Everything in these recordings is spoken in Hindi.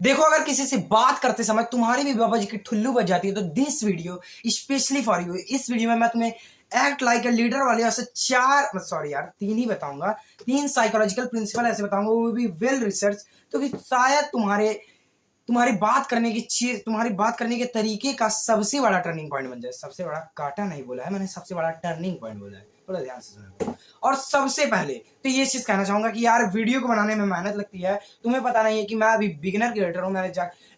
देखो, अगर किसी से बात करते समय तुम्हारी भी बाबा जी की ठुल्लू बज जाती है तो this video specially for you. इस वीडियो में मैं तुम्हें एक्ट लाइक अ लीडर वाले ऐसे चार, सॉरी यार, तीन ही बताऊंगा। तीन साइकोलॉजिकल प्रिंसिपल ऐसे बताऊंगा, वो भी वेल रिसर्च, तो कि शायद तुम्हारी बात करने की चीज, तुम्हारी बात करने के तरीके का सबसे बड़ा टर्निंग पॉइंट बन जाए। सबसे बड़ा काटा नहीं बोला है मैंने, सबसे बड़ा टर्निंग पॉइंट बोला है। थोड़ा ध्यान से सुनो। और सबसे पहले तो ये चीज कहना चाहूंगा कि यार वीडियो को बनाने में मेहनत लगती है। तुम्हें पता नहीं है कि मैं अभी बिगिनर क्रिएटर हूँ।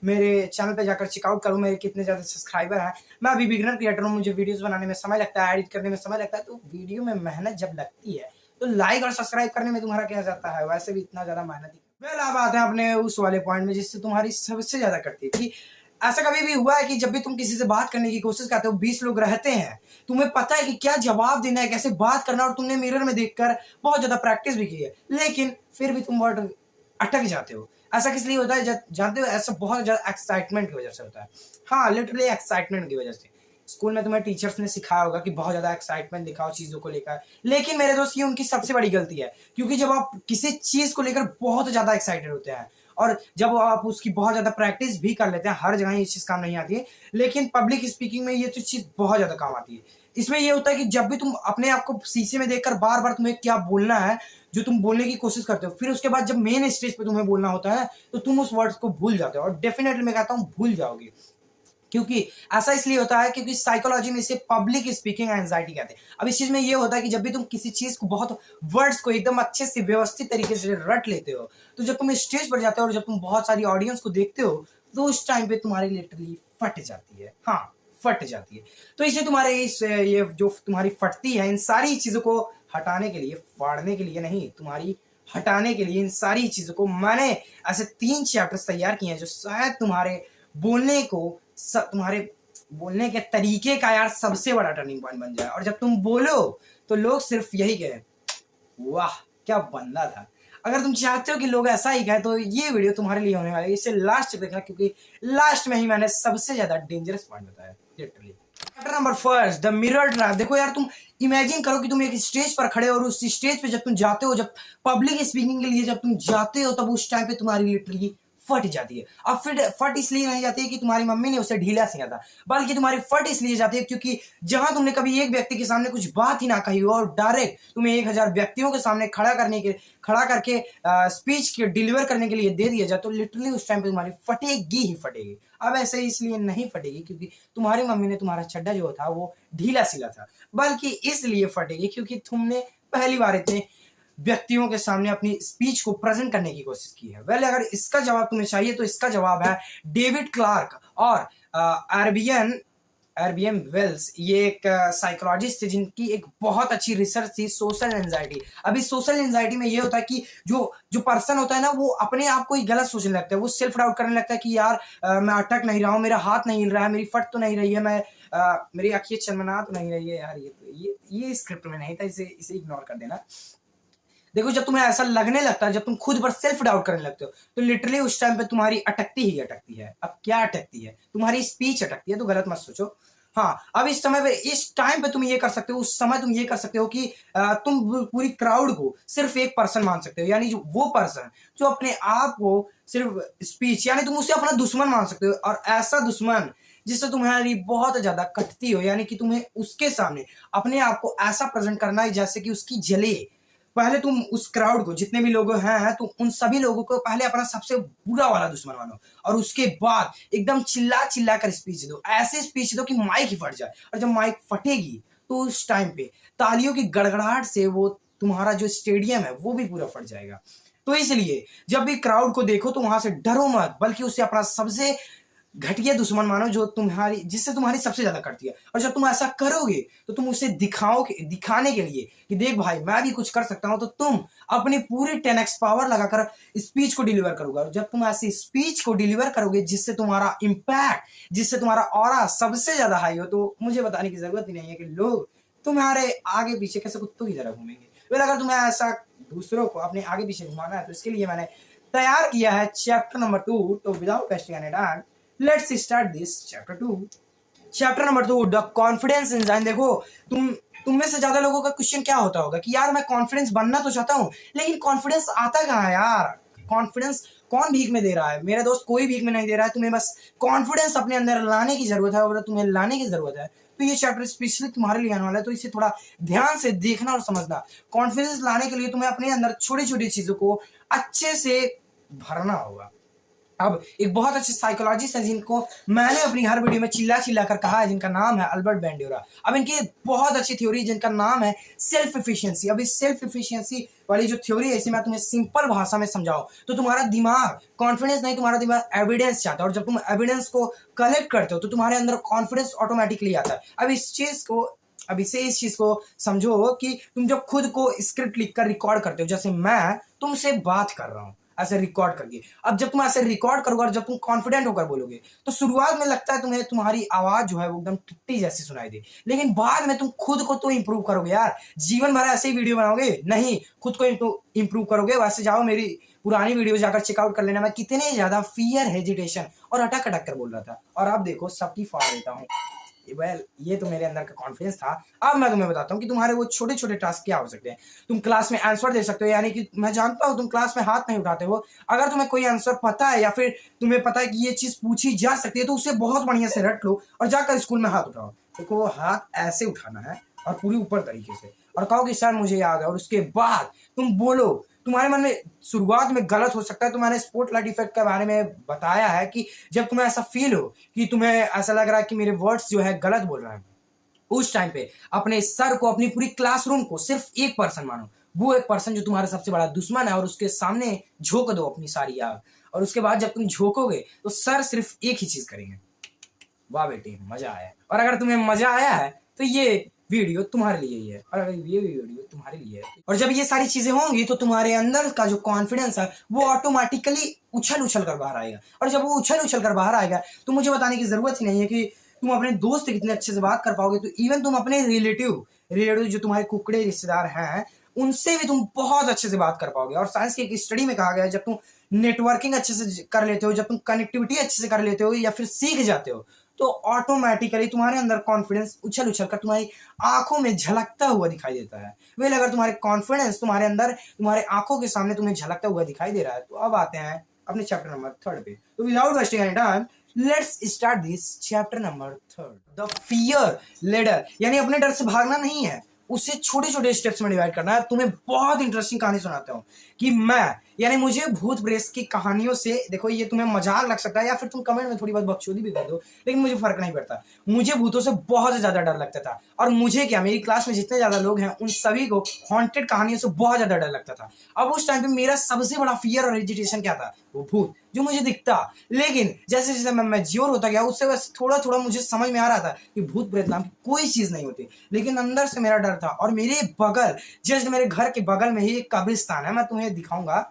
मेरे चैनल पे जाकर चेकआउट करूँ मेरे कितने ज्यादा सब्सक्राइबर हैं। मैं अभी बिगिनर क्रिएटर हूँ, मुझे वीडियोस बनाने में समय लगता है, एडिट करने में समय लगता है। तो वीडियो में मेहनत जब लगती है तो लाइक और सब्सक्राइब करने में तुम्हारा क्या जाता है, वैसे भी इतना ज्यादा मेहनत। वेल, अब आते हैं अपने उस वाले पॉइंट में जिससे तुम्हारी सबसे ज्यादा कटती है। कि ऐसा कभी भी हुआ है कि जब भी तुम किसी से बात करने की कोशिश करते हो, 20 लोग रहते हैं, तुम्हें पता है कि क्या जवाब देना है, कैसे बात करना, और तुमने मिरर में देखकर बहुत ज्यादा प्रैक्टिस भी की है, लेकिन फिर भी तुम वर्ड अटक जाते हो। ऐसा किस लिए होता है जानते हो? ऐसा बहुत ज्यादा एक्साइटमेंट की वजह से होता है। हाँ, लिटरली एक्साइटमेंट की वजह से। स्कूल में तुम्हें टीचर्स ने सिखाया होगा कि बहुत ज्यादा एक्साइटमेंट दिखाओ चीजों को लेकर, लेकिन मेरे दोस्त ये उनकी सबसे बड़ी गलती है। क्योंकि जब आप किसी चीज को लेकर बहुत ज्यादा एक्साइटेड होते हैं और जब आप उसकी बहुत ज्यादा प्रैक्टिस भी कर लेते हैं, हर जगह ये चीज काम नहीं आती है, लेकिन पब्लिक स्पीकिंग में ये तो चीज बहुत ज्यादा काम आती है। इसमें ये होता है कि जब भी तुम अपने आप को शीशे में देखकर बार बार तुम्हें क्या बोलना है, जो तुम बोलने की कोशिश करते हो, फिर उसके बाद जब मेन स्टेज पे तुम्हें बोलना होता है तो तुम उस वर्ड्स को भूल जाते हो। और डेफिनेटली मैं कहता हूँ भूल जाओगे। क्योंकि ऐसा इसलिए होता है क्योंकि साइकोलॉजी में इसे पब्लिक स्पीकिंग एंजाइटी कहते हैं। अब इस चीज में ये होता है कि जब भी तुम किसी चीज को, बहुत वर्ड्स को एकदम अच्छे से व्यवस्थित तरीके से रट लेते हो, तो जब तुम स्टेज पर जाते हो और जब तुम बहुत सारी ऑडियंस को देखते हो, तो उस टाइम पे तुम्हारी लिटरली फट जाती है। हाँ, फट जाती है। तो इसे तुम्हारे ये जो तुम्हारी फटती है, इन सारी चीजों को हटाने के लिए, फाड़ने के लिए नहीं, तुम्हारी हटाने के लिए, इन सारी चीजों को मैंने ऐसे 3 चैप्टर्स तैयार किए हैं जो शायद बोलने को तुम्हारे बोलने के तरीके का यार सबसे बड़ा टर्निंग पॉइंट बन जाए। और जब तुम बोलो तो लोग सिर्फ यही कहें, वाह क्या बंदा था। अगर तुम चाहते हो कि लोग ऐसा ही कहें तो ये वीडियो तुम्हारे लिए होने वाला है। इसे लास्ट तक देखना, क्योंकि लास्ट में ही मैंने सबसे ज्यादा डेंजरस पॉइंट बताया literally. Chapter number first, the mirror trap. देखो यार, तुम इमेजिन करो कि तुम एक स्टेज पर खड़े हो और उस स्टेज पे जब तुम जाते हो, जब पब्लिक स्पीकिंग के लिए जब तुम जाते हो, तब उस टाइम पे तुम्हारी लिटरली फट जाती है। अब फिर फट इसलिए नहीं जाती है कि तुम्हारी मम्मी ने उसे ढीला सिया था, बल्कि तुम्हारी फट इसलिए जाती है क्योंकि जहां तुमने कभी एक व्यक्ति के सामने कुछ बात ही ना कही हो और डायरेक्ट तुम्हें 1000 व्यक्तियों के सामने खड़ा करके स्पीच के डिलीवर करने के लिए दे दिया जाए, तो लिटरली उस टाइम पे तुम्हारी फटेगी ही फटेगी। अब ऐसे इसलिए नहीं फटेगी क्योंकि तुम्हारी मम्मी ने तुम्हारा चड्डा जो था वो ढीला सिला था, बल्कि इसलिए फटेगी क्योंकि तुमने पहली बार इतने व्यक्तियों के सामने अपनी स्पीच को प्रेजेंट करने की कोशिश की है। वेल, अगर इसका जवाब तुम्हें चाहिए तो इसका जवाब है डेविड क्लार्क और आरबीएम वेल्स। ये एक साइकोलॉजिस्ट थे जिनकी एक बहुत अच्छी रिसर्च थी सोशल एंजाइटी। अभी सोशल एंजाइटी में ये होता है कि जो जो पर्सन होता है ना, वो अपने आप को ही गलत सोचने लगता है, वो सेल्फ डाउट करने लगता है कि यार मैं अटक नहीं रहा हूँ, मेरा हाथ नहीं हिल रहा है, मेरी फट तो नहीं रही है, मेरी आंखें चमना तो नहीं रही है। यार ये स्क्रिप्ट में नहीं था, इसे इग्नोर कर देना। देखो, जब तुम्हें ऐसा लगने लगता है, जब तुम खुद पर सेल्फ डाउट करने लगते हो, तो लिटरली उस टाइम पे तुम्हारी अटकती ही अटकती है। अब क्या अटकती है? तुम्हारी स्पीच अटकती है। तो गलत मत सोचो। हाँ, अब इस समय पे, इस टाइम पे तुम ये कर सकते हो, उस समय तुम ये कर सकते हो कि तुम पूरी क्राउड को सिर्फ एक पर्सन मान सकते हो, यानी जो वो पर्सन जो अपने आप को सिर्फ स्पीच, यानी तुम उसे अपना दुश्मन मान सकते हो। और ऐसा दुश्मन जिससे तुम्हारी बहुत ज्यादा कटती हो, यानी कि तुम्हें उसके सामने अपने आप को ऐसा प्रेजेंट करना है जैसे कि उसकी जले। पहले तुम उस क्राउड को, जितने भी लोग हैं, तुम उन सभी लोगों को पहले अपना सबसे बुरा वाला दुश्मन मानो, और उसके बाद एकदम चिल्ला चिल्ला कर स्पीच दो। ऐसे स्पीच दो कि माइक ही फट जाए। और जब माइक फटेगी तो उस टाइम पे तालियों की गड़गड़ाहट से वो तुम्हारा जो स्टेडियम है वो भी पूरा फट जाएगा। तो इसलिए जब भी क्राउड को देखो तो वहां से डरो मत, बल्कि उससे अपना सबसे घटिया दुश्मन मानो जो जिससे तुम्हारी सबसे ज्यादा करती है। और जब तुम ऐसा करोगे तो तुम उसे दिखाने के लिए कि देख भाई मैं भी कुछ कर सकता हूं, तो तुम अपनी पूरी 10x पावर लगाकर स्पीच को डिलीवर करोगे। और जब तुम ऐसी स्पीच को डिलीवर करोगे जिससे तुम्हारा इंपैक्ट, जिससे तुम्हारा ऑरा सबसे ज्यादा हाई हो, तो मुझे बताने की जरूरत ही नहीं है कि लोग तुम्हारे आगे पीछे कैसे कुत्तों की तरह घूमेंगे। फिर अगर तुम्हें ऐसा दूसरों को अपने आगे पीछे घुमाना है, तो इसके लिए मैंने तैयार किया है चैप्टर नंबर 2। तो without wasting any time, let's start this chapter 2। Chapter number 2, the confidence enzyme. देखो, तुम में से ज्यादा लोगों का क्वेश्चन क्या होता होगा कि यार मैं कॉन्फिडेंस बनना तो चाहता हूं, लेकिन कॉन्फिडेंस आता कहां है यार? कॉन्फिडेंस कौन भीख में दे रहा है? मेरा दोस्त कोई भीख में नहीं दे रहा है। तुम्हें बस कॉन्फिडेंस अपने अंदर लाने की जरूरत है, और तुम्हें लाने की जरूरत है तो ये चैप्टर स्पेशली तुम्हारे लिए आने वाला है, तो इसे थोड़ा ध्यान से देखना और समझना। कॉन्फिडेंस लाने के लिए तुम्हें अपने अंदर छोटी छोटी चीजों को अच्छे से भरना होगा। अब एक बहुत अच्छे साइकोलॉजिस्ट है जिनको मैंने अपनी हर वीडियो में चिल्ला चिल्ला कर कहा है, जिनका नाम है अल्बर्ट बैंड्यूरा। अब इनकी बहुत अच्छी थ्योरी जिनका नाम है सेल्फ एफिशिएंसी। अब इस सेल्फ एफिशिएंसी वाली जो थ्योरी है इसे मैं तुम्हें सिंपल भाषा में समझाऊं तो तुम्हारा दिमाग कॉन्फिडेंस नहीं, तुम्हारा दिमाग एविडेंस चाहता है, और जब तुम एविडेंस को कलेक्ट करते हो तो तुम्हारे अंदर कॉन्फिडेंस ऑटोमेटिकली आता है। अब इस चीज को समझो कि तुम जब खुद को स्क्रिप्ट लिखकर रिकॉर्ड करते हो, जैसे मैं तुमसे बात कर रहा हूं ऐसे रिकॉर्ड करके, अब जब तुम ऐसे रिकॉर्ड करोगे और जब तुम कॉन्फिडेंट होकर बोलोगे तो शुरुआत में लगता है तुम्हें तुम्हारी आवाज जो है वो एकदम टूटी जैसी सुनाई दे, लेकिन बाद में तुम खुद को तो इंप्रूव करोगे यार। जीवन भर ऐसे ही वीडियो बनाओगे नहीं, खुद को इंप्रूव करोगे। वैसे जाओ मेरी पुरानी वीडियो जाकर चेकआउट कर लेना, मैं कितने ज्यादा फियर, हेजिटेशन और अटक अटक कर बोल रहा था, और अब देखो सबकी फाड़ देता हूँ। ये तो मेरे अंदर का कॉन्फिडेंस था। अब मैं तुम्हें बताता हूँ कि तुम्हारे वो छोटे छोटे टास्क क्या हो सकते हैं। तुम क्लास में आंसर दे सकते हो, यानी कि मैं जानता हूँ तुम क्लास में हाथ नहीं उठाते हो। अगर तुम्हें कोई आंसर पता है या फिर तुम्हें पता है कि ये चीज पूछी जा सकती है तो उसे बहुत बढ़िया से रट लो और जाकर स्कूल में हाथ उठाओ। देखो हाथ ऐसे उठाना है और पूरी ऊपर तरीके से, और कहो कि सर मुझे याद है, और उसके बाद तुम बोलो। तुम्हारे मन में शुरुआत में गलत हो सकता है, तो मैंने स्पॉटलाइट इफेक्ट के बारे में बताया है कि जब तुम्हें ऐसा फील हो कि तुम्हें ऐसा लग रहा है कि मेरे वर्ड्स जो है गलत बोल रहे हैं, उस टाइम पे अपने सर को, अपनी पूरी क्लासरूम को सिर्फ एक पर्सन मानो, वो एक पर्सन जो तुम्हारा सबसे बड़ा दुश्मन है, और उसके सामने झोंक दो अपनी सारी आग। और उसके बाद जब तुम झोंकोगे तो सर सिर्फ एक ही चीज करेंगे, वाह बेटी मजा आया। और अगर तुम्हें मजा आया है तो ये वीडियो तुम्हारे लिए ही है, और अगर ये वीडियो तुम्हारे लिए है, और जब ये सारी चीजें होंगी तो तुम्हारे अंदर का जो कॉन्फिडेंस है वो ऑटोमेटिकली उछल उछल कर बाहर आएगा। और जब वो उछल उछल कर बाहर आएगा तो मुझे बताने की जरूरत ही नहीं है कि तुम अपने दोस्त से कितने अच्छे से बात कर पाओगे, तो इवन तुम अपने रिलेटिव जो तुम्हारे कुकड़े रिश्तेदार हैं उनसे भी तुम बहुत अच्छे से बात कर पाओगे। और साइंस की एक स्टडी में कहा गया है जब तुम नेटवर्किंग अच्छे से कर लेते हो, जब तुम कनेक्टिविटी अच्छे से कर लेते हो या फिर सीख जाते हो, तो ऑटोमेटिकली तुम्हारे अंदर कॉन्फिडेंस उछल उछल कर तुम्हारी आंखों में झलकता हुआ दिखाई देता है। वेल अगर तुम्हारे कॉन्फिडेंस तुम्हारे अंदर तुम्हारे आंखों के सामने तुम्हें झलकता हुआ दिखाई दे रहा है, तो अब आते हैं अपने चैप्टर नंबर 3 पे। तो without wasting any time let's start this chapter number 3। The fear ladder, यानी अपने डर से भागना नहीं है, उसे छोटे छोटे स्टेप्स में डिवाइड करना है। तुम्हें बहुत इंटरेस्टिंग कहानी सुनाता हूँ कि मैं, यानी मुझे भूत प्रेत की कहानियों से, देखो ये तुम्हें मजाक लग सकता है या फिर तुम कमेंट में थोड़ी बहुत बकचोदी भी कर दो, लेकिन मुझे फर्क नहीं पड़ता। मुझे भूतों से बहुत ज्यादा डर लगता था, और मुझे क्या, मेरी क्लास में जितने ज्यादा लोग हैं उन सभी को हॉन्टेड कहानियों से बहुत ज्यादा डर लगता था। अब उस टाइम पे मेरा सबसे बड़ा फियर और हेजिटेशन क्या था, वो भूत जो मुझे दिखता। लेकिन जैसे जैसे मैं मैच्योर होता गया उससे बस थोड़ा थोड़ा मुझे समझ में आ रहा था कि भूत प्रेत नाम की कोई चीज नहीं होती, लेकिन अंदर से मेरा डर था। और मेरे बगल, जस्ट मेरे घर के बगल में ही एक कब्रिस्तान है, मैं तुम्हें दिखाऊंगा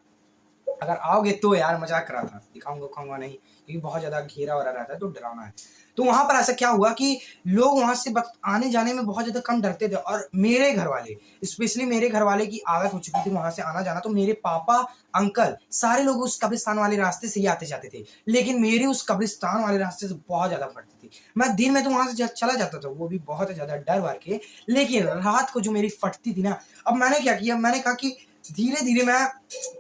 अगर आओगे तो। यार मजाक कर रहा था, दिखाऊंगा नहीं क्योंकि बहुत ज्यादा घेरा वरा रहता है तो डरावना है। तो वहां पर ऐसा क्या हुआ कि लोग वहां से आने जाने में बहुत ज्यादा कम डरते थे, और मेरे घर वाले, स्पेशली मेरे घर वाले की आदत हो चुकी थी वहां से आना जाना, तो मेरे पापा, अंकल, सारे लोग उस कब्रिस्तान वाले रास्ते से ही आते जाते थे, लेकिन मेरी उस कब्रिस्तान वाले रास्ते से बहुत ज्यादा फटती थी। मैं दिन में तो वहां से चला जाता था, वो भी बहुत ज्यादा डर वर के, लेकिन रात को जो मेरी फटती थी ना, अब मैंने क्या किया, मैंने कहा कि धीरे धीरे मैं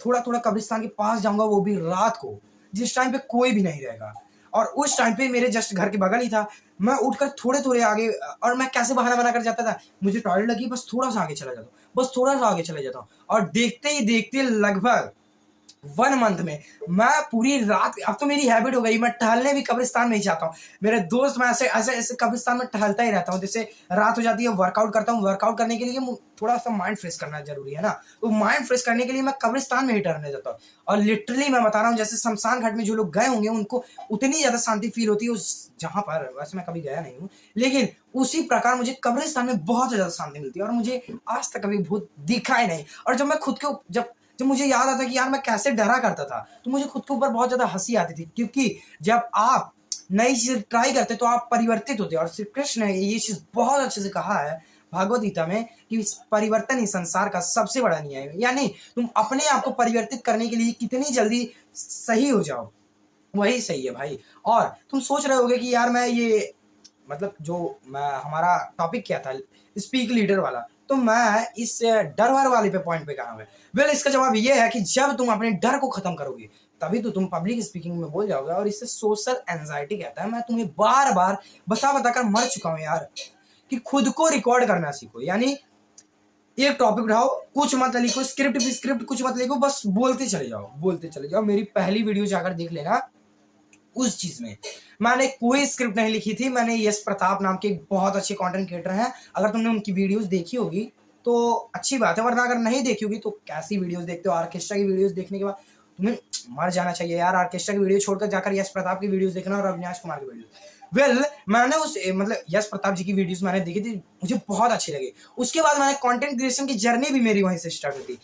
थोड़ा थोड़ा कब्रिस्तान के पास जाऊंगा, वो भी रात को, जिस टाइम पे कोई भी नहीं रहेगा। और उस टाइम पे मेरे जस्ट घर के बगल ही था, मैं उठकर थोड़े थोड़े आगे, और मैं कैसे बहाना बना कर जाता था, मुझे टॉयलेट लगी बस थोड़ा सा आगे चला जाता हूँ, बस थोड़ा सा आगे चले जाता हूँ, और देखते ही देखते लगभग 1 मंथ में मैं पूरी रात, अब तो मेरी हैबिट हो गई, मैं टहलने भी कब्रिस्तान में ही जाता हूँ। मेरे दोस्त, मैं ऐसे ऐसे ऐसे कब्रिस्तान में टहलता ही रहता हूँ। जैसे रात हो जाती है वर्कआउट करता हूँ, वर्कआउट करने के लिए थोड़ा सा माइंड फ्रेश करना जरूरी है ना, तो माइंड फ्रेश करने के लिए मैं कब्रिस्तान में ही टहलने जाता हूँ। और लिटरली मैं बता रहा हूँ, जैसे शमशान घाट में जो लोग गए होंगे उनको उतनी ज्यादा शांति फील होती है उस जहां पर, वैसे मैं कभी गया नहीं हूँ, लेकिन उसी प्रकार मुझे कब्रिस्तान में बहुत ज्यादा शांति मिलती है, और मुझे आज तक कभी भूत दिखा ही नहीं। और जब मैं खुद को जब मुझे याद आता कि यार मैं कैसे डरा करता था, तो मुझे खुद के ऊपर बहुत ज्यादा हंसी आती थी, क्योंकि जब आप नई चीज ट्राई करते तो आप परिवर्तित होते। और श्री कृष्ण ने ये चीज बहुत अच्छे से कहा है भागवत गीता में कि परिवर्तन ही संसार का सबसे बड़ा न्याय है, यानी तुम अपने आप को परिवर्तित करने के लिए कितनी जल्दी सही हो जाओ, वही सही है भाई। और तुम सोच रहे होगे कि यार मैं ये, मतलब जो मैं, हमारा टॉपिक क्या था, स्पीक लीडर वाला, तो मैं इस डर वाले पे पॉइंट पे कहा हूँ। वेल इसका जवाब ये है कि जब तुम अपने डर को खत्म करोगे तभी तो तुम पब्लिक स्पीकिंग में बोल जाओगे, और इसे सोशल एंजाइटी कहता है। मैं तुम्हें बार बार बता बता कर मर चुका हूँ यार कि खुद को रिकॉर्ड करना सीखो। यानी एक टॉपिक उठाओ, कुछ मत लिखो, स्क्रिप्ट कुछ मत लिखो, बस बोलते चले जाओ। मेरी पहली वीडियो जाकर देख लेना। उस चीज में मैंने कोई स्क्रिप्ट नहीं लिखी थी। मैंने यश प्रताप नाम के एक बहुत अच्छे कंटेंट क्रिएटर हैं, अगर तुमने उनकी वीडियोस देखी होगी तो अच्छी बात है, वरना अगर नहीं देखी होगी तो कैसी वीडियोस देखते हो। ऑर्केस्ट्रा की वीडियोस देखने के बाद तुम्हें मर जाना चाहिए यार। ऑर्केस्ट्रा की वीडियो छोड़कर जाकर यश प्रताप की वीडियोस देखना और अविनाश कुमार की वीडियो। मैंने उस मतलब यश प्रताप जी की वीडियोस मैंने देखी थी, मुझे बहुत अच्छी लगी। उसके बाद मैंने कंटेंट क्रिएशन की जर्नी भी मेरी वहीं से स्टार्ट हुई थी।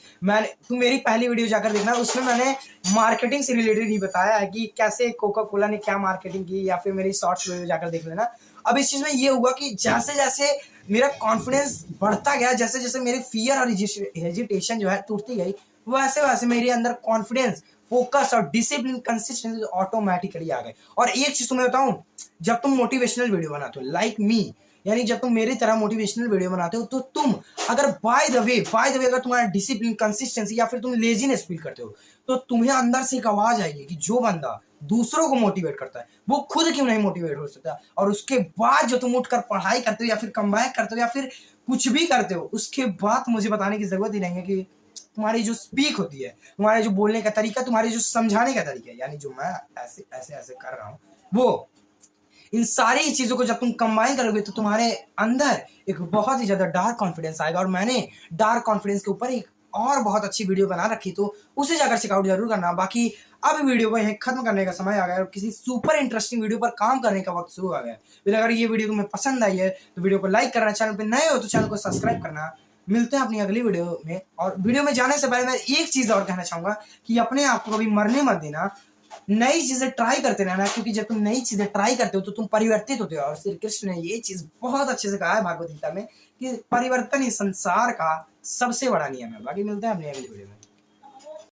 तुम मेरी पहली वीडियो जाकर देखना, उसमें मैंने मार्केटिंग से रिलेटेड ही बताया है कि कैसे कोका कोला ने क्या मार्केटिंग की, या फिर मेरी शॉर्ट्स वीडियो जाकर देख लेना। अब इस चीज में ये हुआ कि जैसे जैसे मेरा कॉन्फिडेंस बढ़ता गया, जैसे जैसे मेरी फियर और हेजिटेशन जो है टूटती गई, वैसे वैसे मेरे अंदर कॉन्फिडेंस, फोकस और डिसिप्लिन, कंसिस्टेंसी ऑटोमेटिकली आ गए। और एक चीज तुम्हें बताऊं, जब तुम मोटिवेशनल वीडियो बनाते हो लाइक मी, यानी जब तुम मेरी तरह मोटिवेशनल वीडियो बनाते हो, तो तुम अगर बाय द वे अगर तुम्हारा डिसिप्लिन, कंसिस्टेंसी या फिर तुम लेजीनेस फील करते हो, तो तुम्हें अंदर से एक आवाज आएगी कि जो बंदा दूसरों को मोटिवेट करता है वो खुद क्यों नहीं मोटिवेट हो सकता। और उसके बाद जो तुम उठकर पढ़ाई करते हो या फिर कमबैक करते हो या फिर कुछ भी करते हो, उसके बाद मुझे बताने की जरूरत ही नहीं है कि तुम्हारी जो स्पीक होती है, तुम्हारे जो बोलने का तरीका, तुम्हारे जो समझाने का तरीका है, यानी जो मैं ऐसे ऐसे ऐसे कर रहा हूँ, वो इन सारी चीजों को जब तुम कंबाइन करोगे तो तुम्हारे अंदर एक बहुत ही ज्यादा डार्क कॉन्फिडेंस आएगा। और मैंने डार्क कॉन्फिडेंस के ऊपर एक और बहुत अच्छी वीडियो बना रखी, तो उसे जाकर चेकआउट जरूर करना। बाकी अब वीडियो को यहीं खत्म करने का समय आ गया और किसी सुपर इंटरेस्टिंग वीडियो पर काम करने का वक्त शुरू आ गया। फिर अगर ये वीडियो तुम्हें पसंद आई है तो वीडियो को लाइक करना, चैनल पर नए हो तो चैनल को सब्सक्राइब करना। मिलते हैं अपनी अगली वीडियो में। और वीडियो में जाने से पहले मैं एक चीज और कहना चाहूंगा कि अपने आप को कभी मरने मत देना, नई चीजें ट्राई करते रहना, क्योंकि जब तुम नई चीजें ट्राई करते हो तो तुम परिवर्तित होते हो। और श्री कृष्ण ने ये चीज बहुत अच्छे से कहा है भागवत गीता में कि परिवर्तन ही संसार का सबसे बड़ा नियम है। बाकी मिलते हैं अपनी अगली वीडियो में।